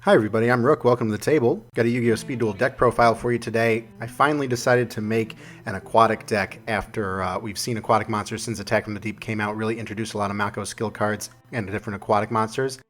Hi everybody, I'm Rook. Welcome to the table. Got a Yu-Gi-Oh! Speed Duel deck profile for you today. I finally decided to make an aquatic deck after we've seen aquatic monsters since Attack from the Deep came out, really introduced a lot of Mako skill cards and different aquatic monsters.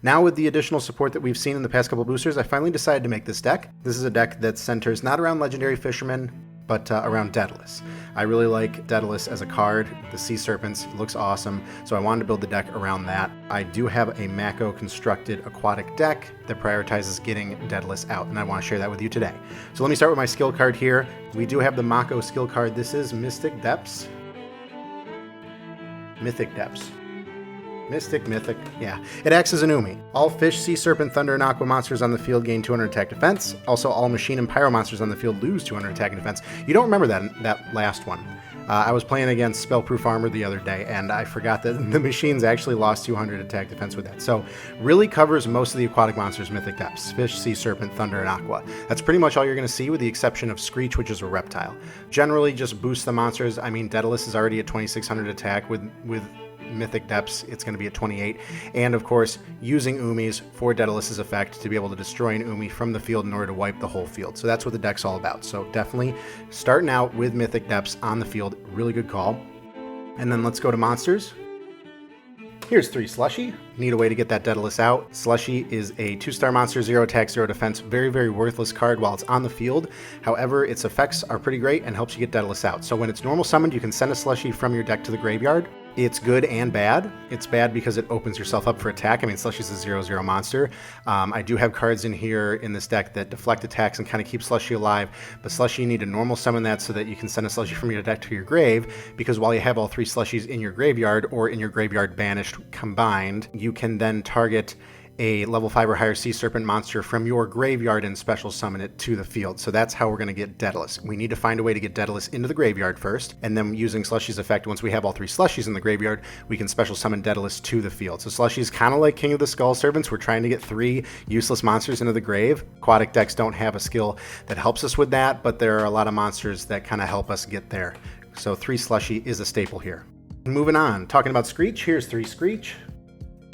Now with the additional support that we've seen in the past couple boosters, I finally decided to make this deck. This is a deck that centers not around legendary fishermen, but around Daedalus. I really like Daedalus as a card. The Sea Serpents looks awesome, so I wanted to build the deck around that. I do have a Mako constructed aquatic deck that prioritizes getting Daedalus out, and I want to share that with you today. So let me start with my skill card here. We do have the Mako skill card. This is Mystic Depths. Mythic Depths. Mythic, yeah. It acts as an Umi. All fish, sea serpent, thunder, and aqua monsters on the field gain 200 attack defense. Also, all machine and pyro monsters on the field lose 200 attack and defense. You don't remember that last one. I was playing against Spellproof Armor the other day, and I forgot that the machines actually lost 200 attack defense with that. So, really covers most of the aquatic monsters' mythic depths. Fish, sea serpent, thunder, and aqua. That's pretty much all you're going to see with the exception of Screech, which is a reptile. Generally, just boost the monsters. I mean, Daedalus is already at 2600 attack with Mythic Depths, it's going to be at 28, and of course using Umis for Daedalus's effect to be able to destroy an Umi from the field in order to wipe the whole field. So that's what the deck's all about. So definitely starting out with Mythic Depths on the field, really good call. And then let's go to monsters. Here's 3 Slushy. Need a way to get that Daedalus out. Slushy is a 2-star monster, 0 attack, 0 defense. Very, very worthless card while it's on the field. However, its effects are pretty great and helps you get Daedalus out. So when it's normal summoned, you can send a Slushy from your deck to the graveyard. It's good and bad. It's bad because it opens yourself up for attack. I mean, Slushy's a 0/0 monster. I do have cards in here in this deck that deflect attacks and kind of keep Slushy alive, but Slushy, you need to normal summon that so that you can send a Slushy from your deck to your grave, because while you have all 3 Slushies in your graveyard or in your graveyard banished combined, you can then target a level 5 or higher Sea Serpent monster from your graveyard and special summon it to the field. So that's how we're going to get Daedalus. We need to find a way to get Daedalus into the graveyard first, and then using Slushy's effect, once we have all 3 Slushies in the graveyard, we can special summon Daedalus to the field. So Slushy's kind of like King of the Skull Servants. We're trying to get 3 useless monsters into the grave. Aquatic decks don't have a skill that helps us with that, but there are a lot of monsters that kind of help us get there. So 3 Slushy is a staple here. Moving on, talking about Screech, here's 3 Screech.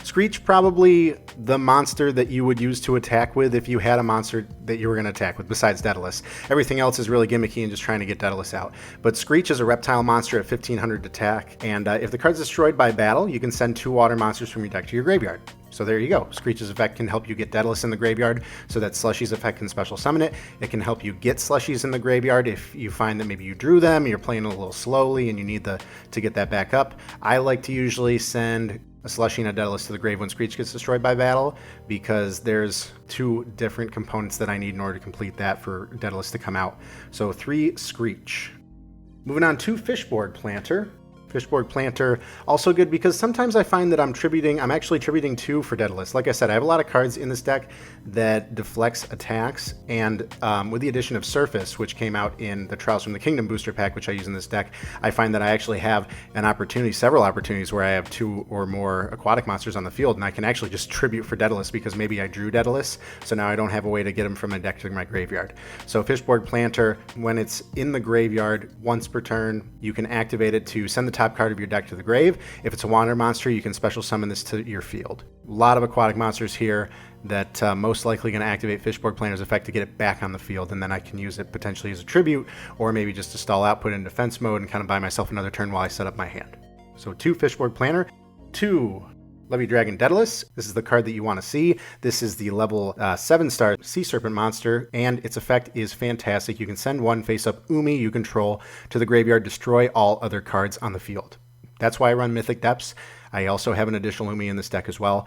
Screech, probably the monster that you would use to attack with if you had a monster that you were going to attack with besides Daedalus. Everything else is really gimmicky and just trying to get Daedalus out. But Screech is a reptile monster at 1500 attack, and if the card's destroyed by battle, you can send 2 water monsters from your deck to your graveyard. So there you go. Screech's effect can help you get Daedalus in the graveyard so that Slushy's effect can special summon it. It can help you get Slushies in the graveyard if you find that maybe you drew them, you're playing a little slowly, and you need to get that back up. I like to usually send a Slushy and a Daedalus to the grave when Screech gets destroyed by battle, because there's 2 different components that I need in order to complete that for Daedalus to come out. So 3 Screech. Moving on to Fishboard Planter. Fishboard Planter, also good because sometimes I find that I'm actually tributing 2 for Daedalus. Like I said, I have a lot of cards in this deck that deflects attacks, and with the addition of Surface, which came out in the Trials from the Kingdom booster pack, which I use in this deck, I find that I actually have several opportunities where I have 2 or more aquatic monsters on the field, and I can actually just tribute for Daedalus because maybe I drew Daedalus, so now I don't have a way to get him from my deck to my graveyard. So Fishboard Planter, when it's in the graveyard, once per turn, you can activate it to send the top card of your deck to the grave. If it's a water monster, you can special summon this to your field. A lot of aquatic monsters here that most likely going to activate Fishboard Planter's effect to get it back on the field, and then I can use it potentially as a tribute, or maybe just to stall out, put it in defense mode, and kind of buy myself another turn while I set up my hand. So 2 Fishboard Planter, 2 Levia-Dragon Daedalus. This is the card that you want to see. This is the level 7-star Sea Serpent monster, and its effect is fantastic. You can send 1 face-up Umi you control to the graveyard, destroy all other cards on the field. That's why I run Mythic Depths. I also have an additional Umi in this deck as well.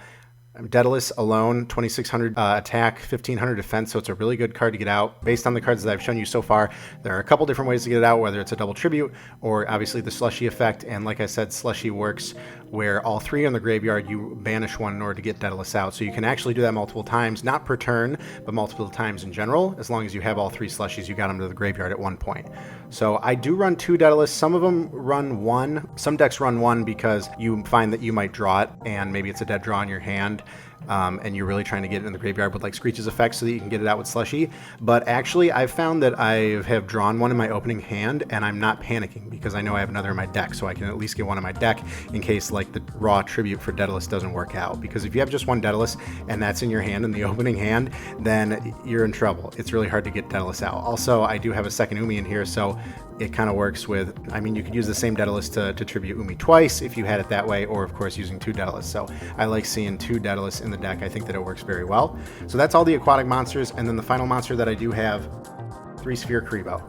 Daedalus alone, 2600 attack, 1500 defense, so it's a really good card to get out. Based on the cards that I've shown you so far, there are a couple different ways to get it out, whether it's a double tribute or obviously the Slushy effect. And like I said, Slushy works where all 3 on the graveyard, you banish 1 in order to get Daedalus out. So you can actually do that multiple times, not per turn, but multiple times in general. As long as you have all 3 Slushies, you got them to the graveyard at one point. So I do run 2 Daedalus. Some of them run 1. Some decks run 1 because you find that you might draw it, and maybe it's a dead draw in your hand. and you're really trying to get it in the graveyard with like Screech's effect so that you can get it out with Slushy. But actually, I've found that I have drawn one in my opening hand, and I'm not panicking because I know I have another in my deck, so I can at least get one in my deck in case like the raw tribute for Daedalus doesn't work out. Because if you have just one Daedalus and that's in your hand in the opening hand, then you're in trouble. It's really hard to get Daedalus out. Also, I do have a second Umi in here, so it kind of works with, I mean, you could use the same Daedalus to tribute Umi twice if you had it that way, or of course using 2 Daedalus. So I like seeing 2 Daedalus in the deck. I think that it works very well. So that's all the aquatic monsters, and then the final monster that I do have, 3 Sphere Karibo.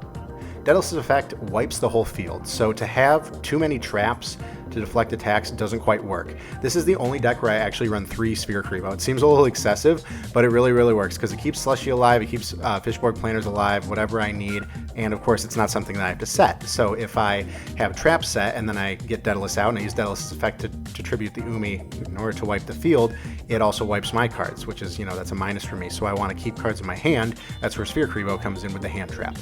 Daedalus' effect wipes the whole field, so to have too many traps to deflect attacks doesn't quite work. This is the only deck where I actually run 3 Sphere Karibo. It seems a little excessive, but it really, really works because it keeps Slushy alive, it keeps Fishborg Planners alive, whatever I need, and of course it's not something that I have to set. So if I have trap set and then I get Daedalus out and I use Daedalus' effect to tribute the Umi in order to wipe the field, it also wipes my cards, which is, you know, that's a minus for me. So I want to keep cards in my hand. That's where Sphere Karibo comes in with the hand trap.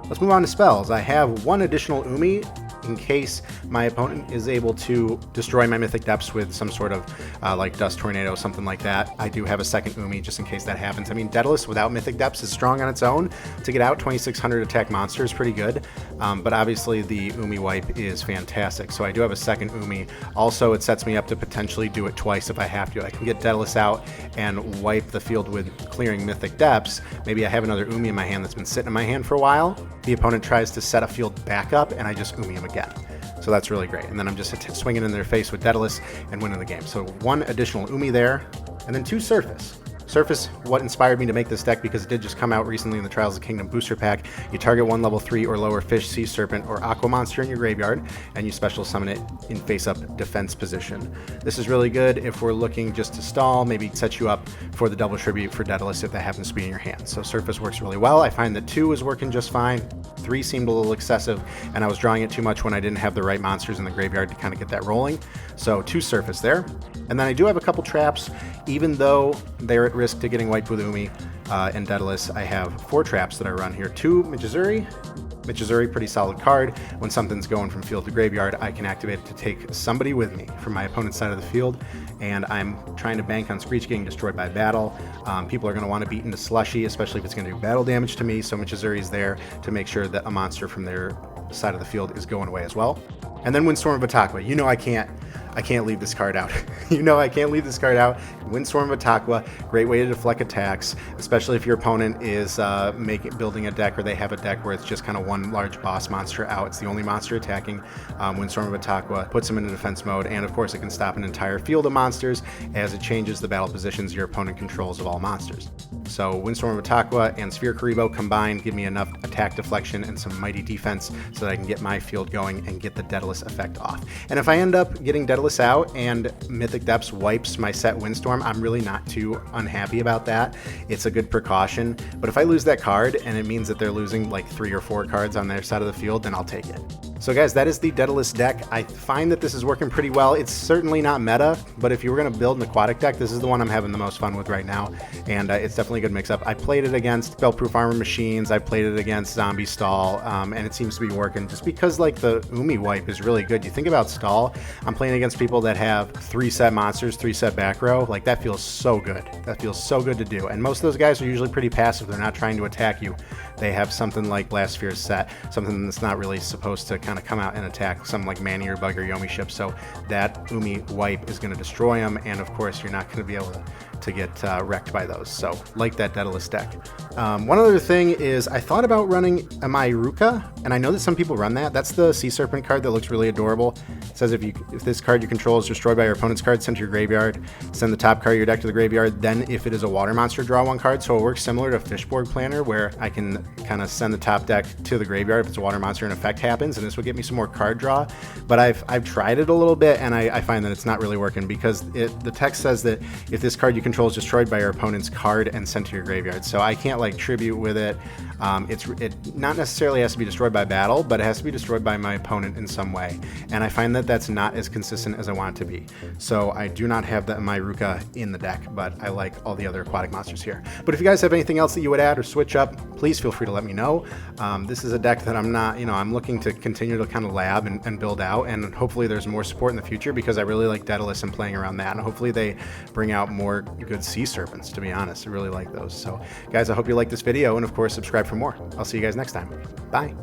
Let's move on to spells. I have 1 additional Umi in case my opponent is able to destroy my Mythic Depths with some sort of like Dust Tornado, something like that. I do have a second Umi just in case that happens. I mean, Daedalus without Mythic Depths is strong on its own. To get out 2600 attack monster is pretty good, but obviously the Umi wipe is fantastic. So I do have a second Umi. Also, it sets me up to potentially do it twice if I have to. I can get Daedalus out and wipe the field with clearing Mythic Depths. Maybe I have another Umi in my hand that's been sitting in my hand for a while. The opponent tries to set a field back up, and I just Umi him again. So that's really great. And then I'm just swinging in their face with Daedalus and winning the game. So 1 additional Umi there, and then 2 Surface. Surface, what inspired me to make this deck, because it did just come out recently in the Trials of Kingdom booster pack. You target 1 level 3 or lower fish, sea serpent, or aqua monster in your graveyard, and you special summon it in face-up defense position. This is really good if we're looking just to stall, maybe set you up for the double tribute for Daedalus if that happens to be in your hand. So Surface works really well. I find that 2 is working just fine. 3 seemed a little excessive, and I was drawing it too much when I didn't have the right monsters in the graveyard to kind of get that rolling. So 2 Surface there. And then I do have a couple traps, even though they're at risk to getting wiped with Umi and Daedalus. I have 4 traps that I run here. 2 Michizuri. Michizuri, pretty solid card. When something's going from field to graveyard, I can activate it to take somebody with me from my opponent's side of the field, and I'm trying to bank on Screech getting destroyed by battle. People are going to want to beat into Slushy, especially if it's going to do battle damage to me, so Michizuri's there to make sure that a monster from their side of the field is going away as well. And then Windstorm of Atakwa. You know I can't leave this card out. You know I can't leave this card out. Windstorm of Atakwa, great way to deflect attacks, especially if your opponent is building a deck, or they have a deck where it's just kind of one large boss monster out. It's the only monster attacking. Windstorm of Atakwa puts them into defense mode, and of course it can stop an entire field of monsters as it changes the battle positions your opponent controls of all monsters. So Windstorm of Atakwa and Sphere Karibo combined give me enough attack deflection and some mighty defense so that I can get my field going and get the Daedalus effect off. And if I end up getting Daedalus out and Mythic Depths wipes my set Windstorm, I'm really not too unhappy about that. It's a good precaution, but if I lose that card and it means that they're losing like 3 or 4 cards on their side of the field, then I'll take it. So guys, that is the Daedalus deck. I find that this is working pretty well. It's certainly not meta, but if you were going to build an aquatic deck, this is the one I'm having the most fun with right now, and it's definitely a good mix-up. I played it against Spellproof Armor Machines, I played it against Zombie Stall, and it seems to be working just because like the Umi wipe is really good. You think about Stall, I'm playing against people that have 3 set monsters, 3 set back row. Like that feels so good. That feels so good to do. And most of those guys are usually pretty passive. They're not trying to attack you. They have something like Blast Sphere set, something that's not really supposed to kind of come out and attack, something like Manny or Bug or Yomi ship. So that Umi wipe is going to destroy them, and of course you're not going to be able to get wrecked by those. So like that Daedalus deck. One other thing is I thought about running a Myruka, and I know that some people run that. That's the Sea Serpent card that looks really adorable. It says if this card you control is destroyed by your opponent's card, send to your graveyard, send the top card of your deck to the graveyard, then if it is a water monster, draw 1 card. So it works similar to Fishborg Planner, where I can kind of send the top deck to the graveyard if it's a water monster and effect happens, and this would get me some more card draw. But I've tried it a little bit, and I find that it's not really working, because the text says that if this card you control is destroyed by your opponent's card and sent to your graveyard. So I can't like tribute with it. It not necessarily has to be destroyed by battle, but it has to be destroyed by my opponent in some way. And I find that that's not as consistent as I want it to be. So I do not have my Ruka in the deck, but I like all the other aquatic monsters here. But if you guys have anything else that you would add or switch up, please feel free to let me know. This is a deck that I'm not, I'm looking to continue to kind of lab and build out, and hopefully there's more support in the future because I really like Daedalus and playing around that, and hopefully they bring out more good sea serpents, to be honest. I really like those. So guys, I hope you like this video, and of course subscribe for more. I'll see you guys next time. Bye.